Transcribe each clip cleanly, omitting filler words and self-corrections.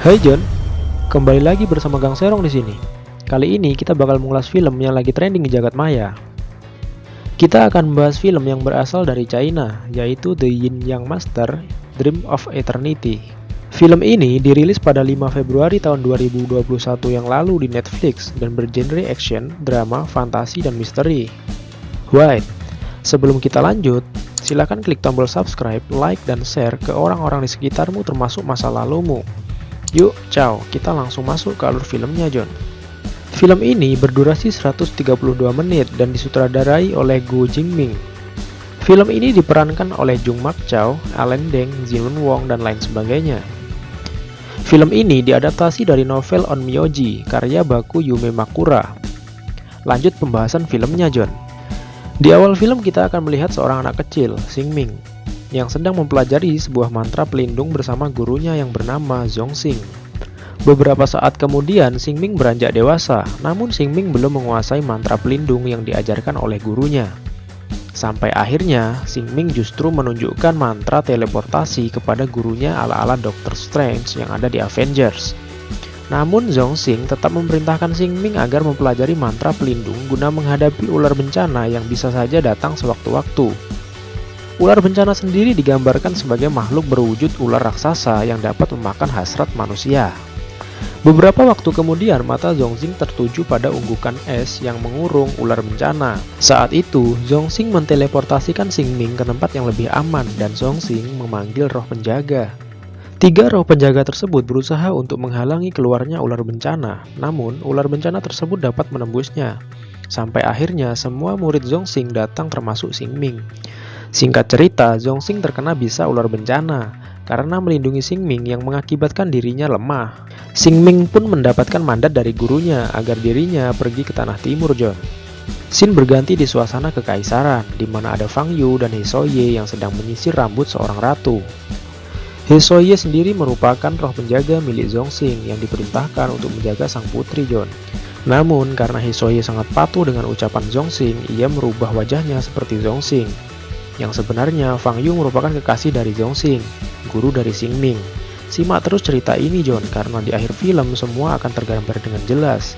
Hai John, kembali lagi bersama Gang Serong di sini. Kali ini kita bakal mengulas film yang lagi trending di jagat maya. Kita akan membahas film yang berasal dari China, yaitu The Yin Yang Master, Dream of Eternity. Film ini dirilis pada 5 Februari tahun 2021 yang lalu di Netflix dan bergenre action, drama, fantasi, dan misteri. Wait, sebelum kita lanjut, silakan klik tombol subscribe, like, dan share ke orang-orang di sekitarmu termasuk masa lalumu. Yuk, ciao, kita langsung masuk ke alur filmnya, John. Film ini berdurasi 132 menit dan disutradarai oleh Go Jingming. Film ini diperankan oleh Jung Mak Chow, Alan Deng, Jinwon Wong, dan lain sebagainya. Film ini diadaptasi dari novel Onmyoji, karya baku Yume Makura. Lanjut pembahasan filmnya, John. Di awal film kita akan melihat seorang anak kecil, Xingming, yang sedang mempelajari sebuah mantra pelindung bersama gurunya yang bernama Zhongxing. Beberapa saat kemudian, Xingming beranjak dewasa, namun Xingming belum menguasai mantra pelindung yang diajarkan oleh gurunya. Sampai akhirnya, Xingming justru menunjukkan mantra teleportasi kepada gurunya ala-ala Doctor Strange yang ada di Avengers. Namun Zhongxing tetap memerintahkan Xingming agar mempelajari mantra pelindung guna menghadapi ular bencana yang bisa saja datang sewaktu-waktu. Ular bencana sendiri digambarkan sebagai makhluk berwujud ular raksasa yang dapat memakan hasrat manusia. Beberapa waktu kemudian mata Zhongxing tertuju pada unggukan es yang mengurung ular bencana. Saat itu, Zhongxing menteleportasikan Xingming ke tempat yang lebih aman dan Zhongxing memanggil roh penjaga. 3 roh penjaga tersebut berusaha untuk menghalangi keluarnya ular bencana, namun ular bencana tersebut dapat menembusnya. Sampai akhirnya semua murid Zhongxing datang termasuk Xingming. Singkat cerita, Zhongxing terkena bisa ular bencana karena melindungi Xingming yang mengakibatkan dirinya lemah. Xingming pun mendapatkan mandat dari gurunya agar dirinya pergi ke tanah timur, John. Scene berganti di suasana kekaisaran, di mana ada Fang Yu dan He Soye yang sedang menyisir rambut seorang ratu. He Soye sendiri merupakan roh penjaga milik Zhongxing yang diperintahkan untuk menjaga sang putri, John. Namun, karena He Soye sangat patuh dengan ucapan Zhongxing, ia merubah wajahnya seperti Zhongxing. Yang sebenarnya Fang Yu merupakan kekasih dari Zhongxing, guru dari Xingming. Simak terus cerita ini, John, karena di akhir film semua akan tergambar dengan jelas.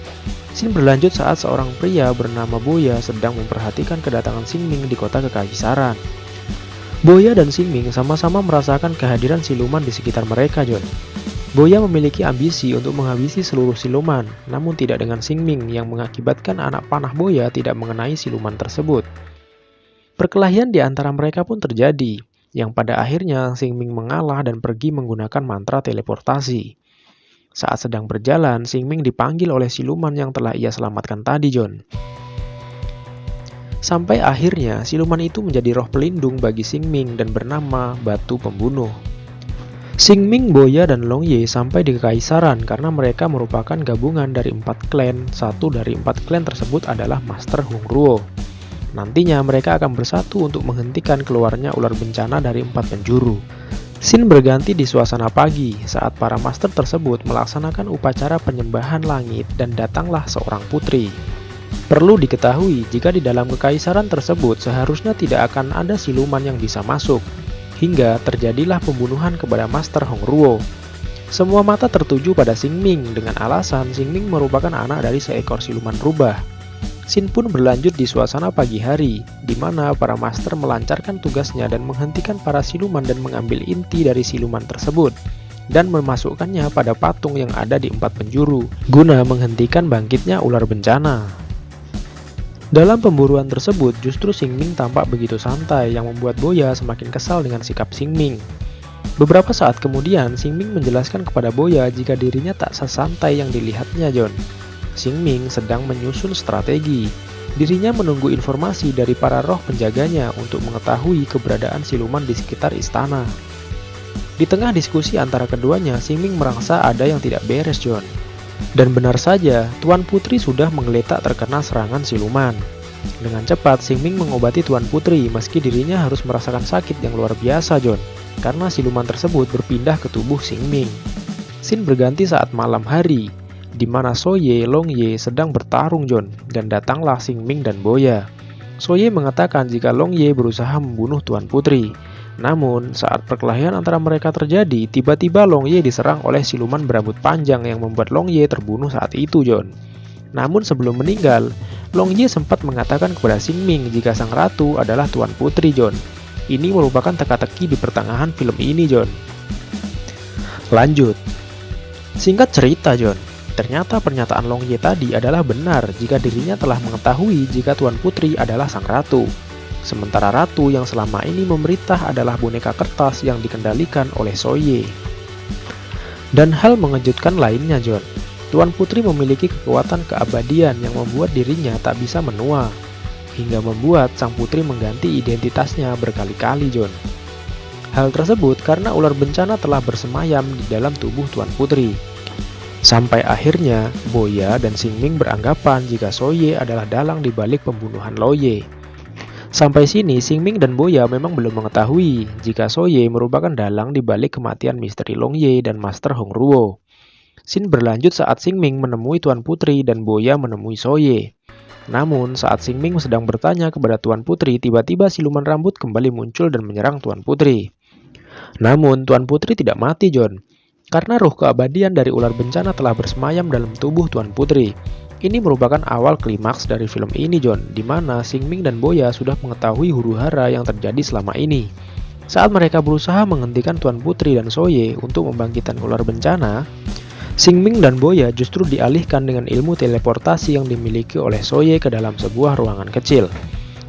Scene berlanjut saat seorang pria bernama Boya sedang memperhatikan kedatangan Xingming di kota kekaisaran. Boya dan Xingming sama-sama merasakan kehadiran siluman di sekitar mereka, John. Boya memiliki ambisi untuk menghabisi seluruh siluman, namun tidak dengan Xingming yang mengakibatkan anak panah Boya tidak mengenai siluman tersebut. Perkelahian di antara mereka pun terjadi, yang pada akhirnya Xingming mengalah dan pergi menggunakan mantra teleportasi. Saat sedang berjalan, Xingming dipanggil oleh siluman yang telah ia selamatkan tadi, John. Sampai akhirnya, siluman itu menjadi roh pelindung bagi Xingming dan bernama Batu Pembunuh. Xingming, Boya, dan Long Ye sampai di kekaisaran karena mereka merupakan gabungan dari 4 klan. Satu dari 4 klan tersebut adalah Master Hung Ruo. Nantinya mereka akan bersatu untuk menghentikan keluarnya ular bencana dari 4 penjuru. Scene berganti di suasana pagi saat para master tersebut melaksanakan upacara penyembahan langit dan datanglah seorang putri. Perlu diketahui jika di dalam kekaisaran tersebut seharusnya tidak akan ada siluman yang bisa masuk, hingga terjadilah pembunuhan kepada Master Hong Ruo. Semua mata tertuju pada Xingming dengan alasan Xingming merupakan anak dari seekor siluman rubah. Scene pun berlanjut di suasana pagi hari, di mana para master melancarkan tugasnya dan menghentikan para siluman dan mengambil inti dari siluman tersebut, dan memasukkannya pada patung yang ada di 4 penjuru, guna menghentikan bangkitnya ular bencana. Dalam pemburuan tersebut, justru Xingming tampak begitu santai yang membuat Boya semakin kesal dengan sikap Xingming. Beberapa saat kemudian, Xingming menjelaskan kepada Boya jika dirinya tak sesantai yang dilihatnya, John. Xingming sedang menyusun strategi. Dirinya menunggu informasi dari para roh penjaganya untuk mengetahui keberadaan siluman di sekitar istana. Di tengah diskusi antara keduanya, Xingming merasa ada yang tidak beres, John. Dan benar saja, Tuan Putri sudah menggeletak terkena serangan siluman. Dengan cepat, Xingming mengobati Tuan Putri meski dirinya harus merasakan sakit yang luar biasa, John, karena siluman tersebut berpindah ke tubuh Xingming. Scene berganti saat malam hari, di mana Soye, Long Ye sedang bertarung, John, dan datanglah Xingming dan Boya. Soye mengatakan jika Long Ye berusaha membunuh Tuan Putri, Namun, saat perkelahian antara mereka terjadi, tiba-tiba Long Ye diserang oleh siluman berambut panjang yang membuat Long Ye terbunuh saat itu, John. Namun sebelum meninggal, Long Ye sempat mengatakan kepada Xing Ming jika sang ratu adalah Tuan Putri, John. Ini merupakan teka-teki di pertengahan film ini, John. Lanjut. Singkat cerita, John. Ternyata pernyataan Long Ye tadi adalah benar jika dirinya telah mengetahui jika Tuan Putri adalah sang ratu. Sementara ratu yang selama ini memerintah adalah boneka kertas yang dikendalikan oleh Soye. Dan hal mengejutkan lainnya, John. Tuan Putri memiliki kekuatan keabadian yang membuat dirinya tak bisa menua, hingga membuat sang putri mengganti identitasnya berkali-kali, John. Hal tersebut karena ular bencana telah bersemayam di dalam tubuh Tuan Putri. Sampai akhirnya, Boya dan Xing Ming beranggapan jika Soye adalah dalang di balik pembunuhan Loye. Sampai sini, Xing Ming dan Boya memang belum mengetahui jika Soye merupakan dalang di balik kematian misteri Long Ye dan Master Hong Ruo. Scene berlanjut saat Xing Ming menemui Tuan Putri dan Boya menemui Soye. Namun, saat Xing Ming sedang bertanya kepada Tuan Putri, tiba-tiba siluman rambut kembali muncul dan menyerang Tuan Putri. Namun, Tuan Putri tidak mati, John, karena roh keabadian dari ular bencana telah bersemayam dalam tubuh Tuan Putri. Ini merupakan awal klimaks dari film ini, John, di mana Xing Ming dan Boya sudah mengetahui huru-hara yang terjadi selama ini. Saat mereka berusaha menghentikan Tuan Putri dan Soye untuk membangkitkan ular bencana, Xing Ming dan Boya justru dialihkan dengan ilmu teleportasi yang dimiliki oleh Soye ke dalam sebuah ruangan kecil.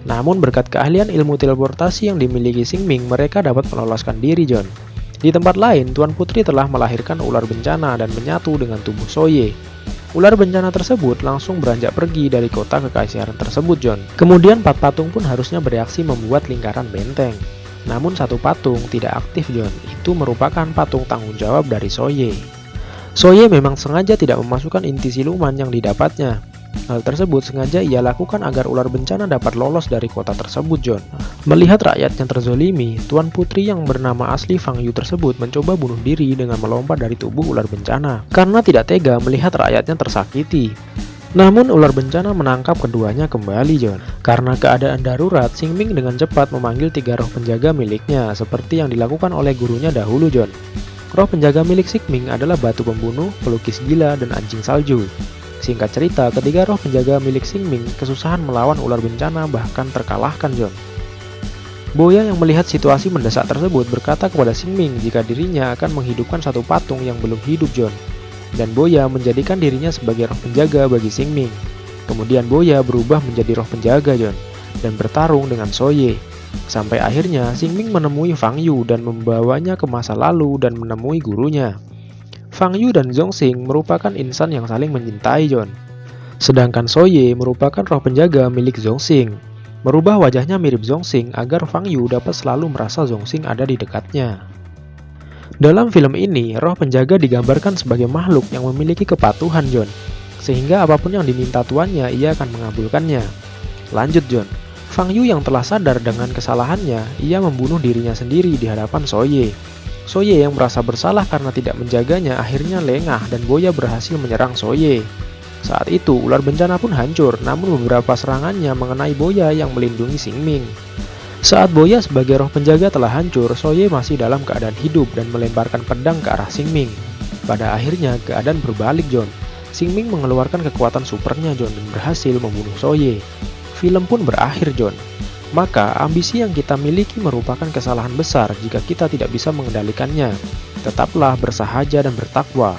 Namun berkat keahlian ilmu teleportasi yang dimiliki Xing Ming, mereka dapat meloloskan diri, John. Di tempat lain, Tuan Putri telah melahirkan ular bencana dan menyatu dengan tubuh Soye. Ular bencana tersebut langsung beranjak pergi dari kota kekaisaran tersebut, John. Kemudian 4 patung pun harusnya bereaksi membuat lingkaran benteng. Namun satu patung tidak aktif, John. Itu merupakan patung tanggung jawab dari Soye. Soye memang sengaja tidak memasukkan inti siluman yang didapatnya. Hal tersebut sengaja ia lakukan agar ular bencana dapat lolos dari kota tersebut, John. Melihat rakyatnya terzolimi, Tuan Putri yang bernama asli Fang Yu tersebut mencoba bunuh diri dengan melompat dari tubuh ular bencana karena tidak tega melihat rakyatnya tersakiti. Namun ular bencana menangkap keduanya kembali, John. Karena keadaan darurat, Xing Ming dengan cepat memanggil 3 roh penjaga miliknya seperti yang dilakukan oleh gurunya dahulu, John. Roh penjaga milik Xing Ming adalah batu pembunuh, pelukis gila, dan anjing salju. Singkat cerita, ketiga roh penjaga milik Xing Ming kesusahan melawan ular bencana bahkan terkalahkan, John. Boya yang melihat situasi mendesak tersebut berkata kepada Xing Ming jika dirinya akan menghidupkan satu patung yang belum hidup, John. Dan Boya menjadikan dirinya sebagai roh penjaga bagi Xing Ming. Kemudian Boya berubah menjadi roh penjaga, John, dan bertarung dengan Soye. Sampai akhirnya Xing Ming menemui Fang Yu dan membawanya ke masa lalu dan menemui gurunya. Fang Yu dan Zhongxing merupakan insan yang saling mencintai, John. Sedangkan Soye merupakan roh penjaga milik Zhongxing. Merubah wajahnya mirip Zhongxing agar Fang Yu dapat selalu merasa Zhongxing ada di dekatnya. Dalam film ini, roh penjaga digambarkan sebagai makhluk yang memiliki kepatuhan, John. Sehingga apapun yang diminta tuannya, ia akan mengabulkannya. Lanjut, John. Fang Yu yang telah sadar dengan kesalahannya, ia membunuh dirinya sendiri di hadapan Soye. Soye yang merasa bersalah karena tidak menjaganya akhirnya lengah dan Boya berhasil menyerang Soye. Saat itu ular bencana pun hancur, namun beberapa serangannya mengenai Boya yang melindungi Xing Ming. Saat Boya sebagai roh penjaga telah hancur, Soye masih dalam keadaan hidup dan melemparkan pedang ke arah Xing Ming. Pada akhirnya keadaan berbalik, John. Xing Ming mengeluarkan kekuatan supernya, John, dan berhasil membunuh Soye. Film pun berakhir, John. Maka, ambisi yang kita miliki merupakan kesalahan besar jika kita tidak bisa mengendalikannya. Tetaplah bersahaja dan bertakwa.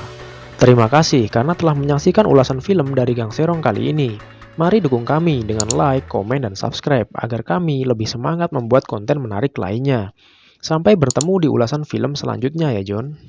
Terima kasih karena telah menyaksikan ulasan film dari Gang Serong kali ini. Mari dukung kami dengan like, komen, dan subscribe agar kami lebih semangat membuat konten menarik lainnya. Sampai bertemu di ulasan film selanjutnya ya, John.